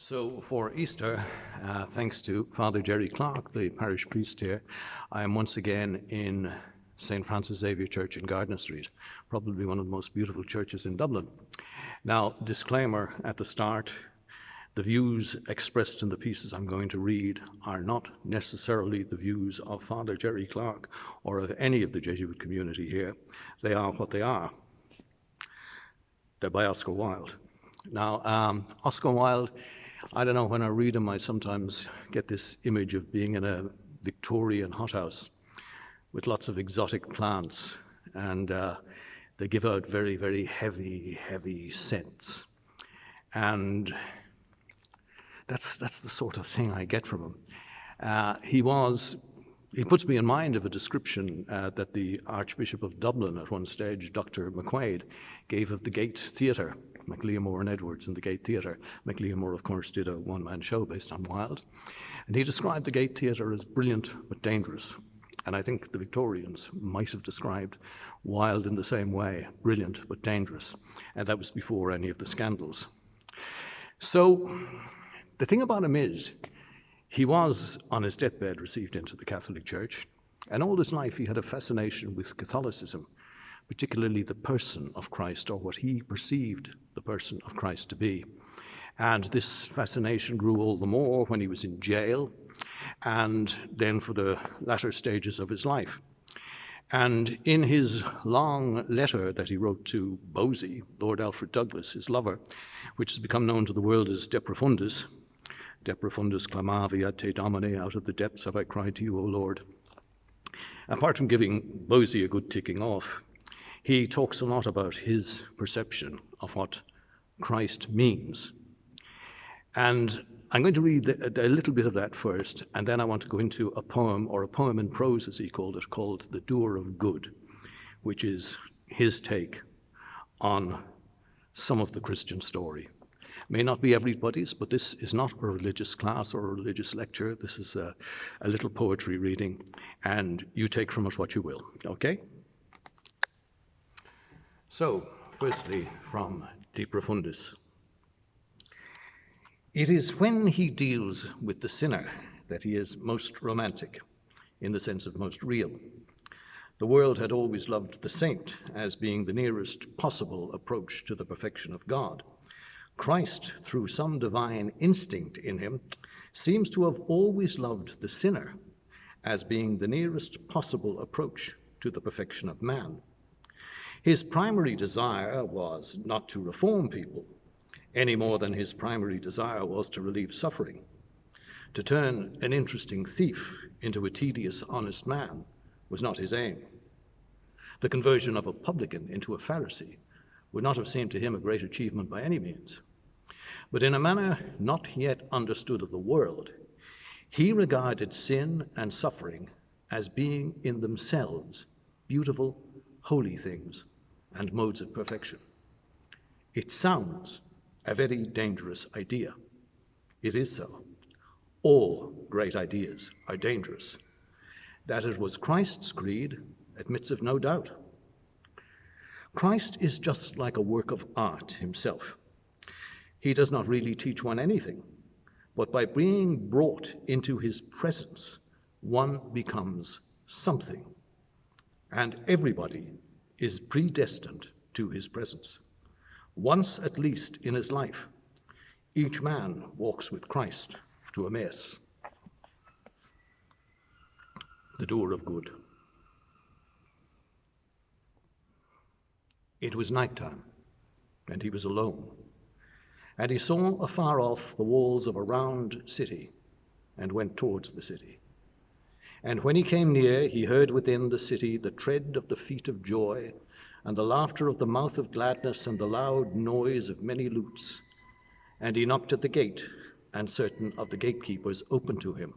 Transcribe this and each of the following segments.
So for Easter, thanks to Father Jerry Clark, the parish priest here, I am once again in St. Francis Xavier Church in Gardiner Street, probably one of the most beautiful churches in Dublin. Now, disclaimer at the start, the views expressed in the pieces I'm going to read are not necessarily the views of Father Jerry Clark or of any of the Jesuit community here. They are what they are. They're by Oscar Wilde. Now, Oscar Wilde, I don't know, when I read him, I sometimes get this image of being in a Victorian hothouse with lots of exotic plants, and they give out very, very heavy scents. And that's the sort of thing I get from him. He puts me in mind of a description that the Archbishop of Dublin at one stage, Dr. McQuaid, gave of the Gate Theatre, MacLeamore and Edwards in the Gate Theatre. MacLeamore, of course, did a one-man show based on Wilde. And he described the Gate Theatre as brilliant but dangerous. And I think the Victorians might have described Wilde in the same way, brilliant but dangerous. And that was before any of the scandals. So the thing about him is, he was, on his deathbed, received into the Catholic Church, and all his life he had a fascination with Catholicism, particularly the person of Christ, or what he perceived the person of Christ to be. And this fascination grew all the more when he was in jail, and then for the latter stages of his life. And in his long letter that he wrote to Bosie, Lord Alfred Douglas, his lover, which has become known to the world as De Profundis, De Profundis clamavi ad te Domine, out of the depths have I cried to you, O Lord. Apart from giving Bosie a good ticking off, he talks a lot about his perception of what Christ means. And I'm going to read a little bit of that first, and then I want to go into a poem, or a poem in prose as he called it, called The Doer of Good, which is his take on some of the Christian story. May not be everybody's, but this is not a religious class or a religious lecture. This is a little poetry reading, and you take from it what you will, okay? So, firstly, from De Profundis. It is when he deals with the sinner that he is most romantic, in the sense of most real. The world had always loved the saint as being the nearest possible approach to the perfection of God. Christ, through some divine instinct in him, seems to have always loved the sinner as being the nearest possible approach to the perfection of man. His primary desire was not to reform people, any more than his primary desire was to relieve suffering. To turn an interesting thief into a tedious, honest man was not his aim. The conversion of a publican into a Pharisee would not have seemed to him a great achievement by any means. But in a manner not yet understood of the world, he regarded sin and suffering as being in themselves beautiful, holy things and modes of perfection. It sounds a very dangerous idea. It is so. All great ideas are dangerous. That it was Christ's creed admits of no doubt. Christ is just like a work of art himself. He does not really teach one anything, but by being brought into his presence, one becomes something, and everybody is predestined to his presence. Once at least in his life, each man walks with Christ to Emmaus. The Doer of Good. It was nighttime, and he was alone, and he saw afar off the walls of a round city, and went towards the city. And when he came near, he heard within the city the tread of the feet of joy, and the laughter of the mouth of gladness, and the loud noise of many lutes. And he knocked at the gate, and certain of the gatekeepers opened to him.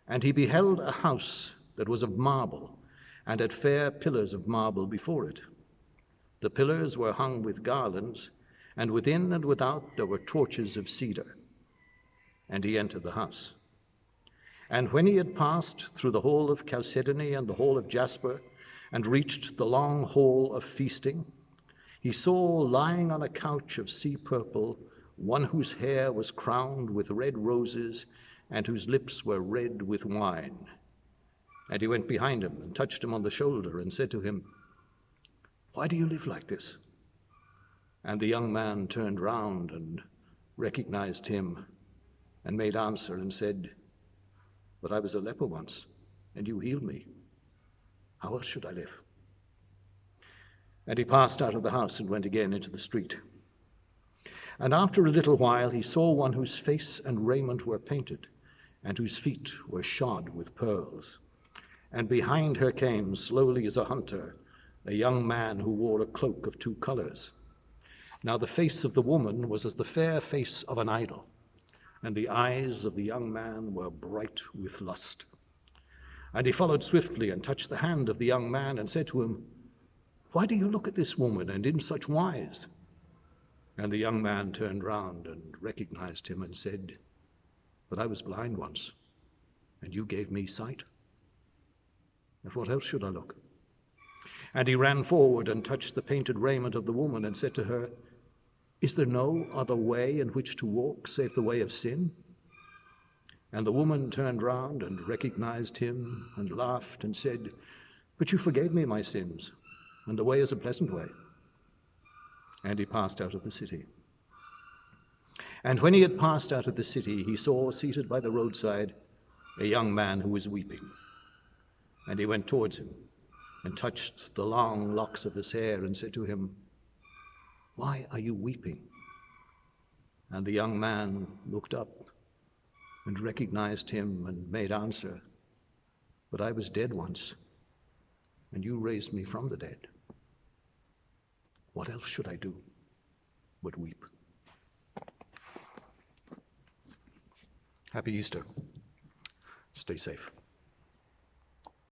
And he beheld a house that was of marble, and had fair pillars of marble before it. The pillars were hung with garlands, and within and without there were torches of cedar. And he entered the house. And when he had passed through the hall of chalcedony and the hall of jasper, and reached the long hall of feasting, he saw lying on a couch of sea purple one whose hair was crowned with red roses and whose lips were red with wine. And he went behind him and touched him on the shoulder and said to him, "Why do you live like this?" And the young man turned round and recognized him and made answer and said, "But I was a leper once, and you healed me. How else should I live?" And he passed out of the house and went again into the street. And after a little while he saw one whose face and raiment were painted, and whose feet were shod with pearls. And behind her came, slowly as a hunter, a young man who wore a cloak of 2 colors. Now the face of the woman was as the fair face of an idol, and the eyes of the young man were bright with lust. And he followed swiftly and touched the hand of the young man and said to him, "Why do you look at this woman, and in such wise?" And the young man turned round and recognized him and said, "But I was blind once, and you gave me sight. At what else should I look?" And he ran forward and touched the painted raiment of the woman and said to her, "Is there no other way in which to walk save the way of sin?" And the woman turned round and recognized him and laughed and said, "But you forgave me my sins, and the way is a pleasant way." And he passed out of the city. And when he had passed out of the city, he saw, seated by the roadside, a young man who was weeping. And he went towards him and touched the long locks of his hair and said to him, "Why are you weeping?" And the young man looked up and recognized him and made answer, "But I was dead once, and you raised me from the dead. What else should I do but weep?" Happy Easter. Stay safe.